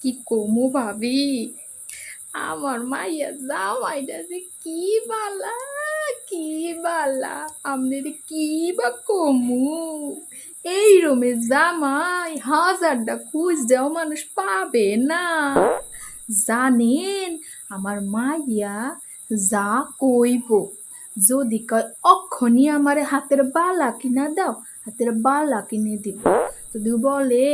কি কমু ভাবি, আমার মাইয়া জামাইটা যে কি বালা, কি বালা, আমনের কি বা কমু। এই রুমে জামাই হাজারটা খুঁজ দেও মানুষ পাবে না। জানেন আমার মাইয়া যা কইব, যদি কয় অক্ষণি আমার হাতের বালা কিনা দাও, হাতের বালা কিনে দিব। যদি বলে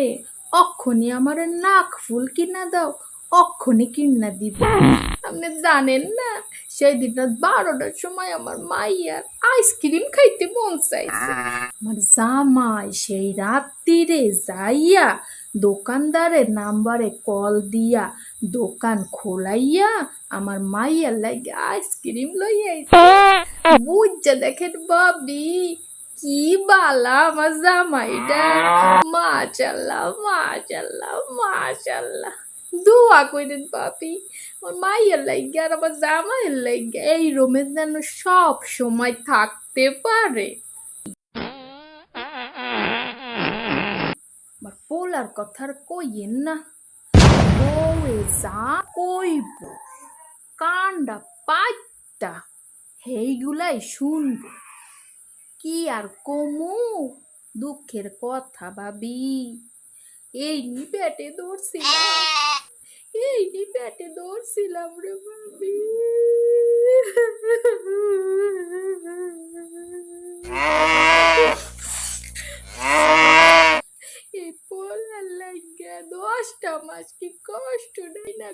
অক্ষণি আমার নাক ফুল কিনা দাও, অক্ষণি কিনা দিব। আপনি জানেন না, সেই দিনটা 12টার সময় আমার মাইয়ার আইসক্রিম খাইতে মন চাইছে। আমার জামাই সেই রাত্রিরে যাইয়া দোকানদারের নাম্বারে কল দিয়া দোকান খোলাইয়া আমার মাইয়ার লাগে আইসক্রিম লইয়াইছে। বুঝা দেখেন বাবি, কি বালা আমার জামাইটা, মাশাল্লাহ মাশাল্লাহ মাশাল্লাহ। দোয়া কইরেন বাপি আমার মাইয়ের লাগে আর আমার জামাইয়ের লাগে এই রুমে যেন সব সময় থাকতে পারে। আমার পোলার কথা আর কইয়েন না, বউয়ে যা কইব কান্ডা পাইতা সেইগুলাই শুনব। কি আর কমু, দুঃখের কথা ভাবি। এই নি পেটে ধরছিলাম, এই নি পেটে ধরছিলাম রে ভাবি। এই পোলার লাগিয়া 10টা মাস কি কষ্ট নাই না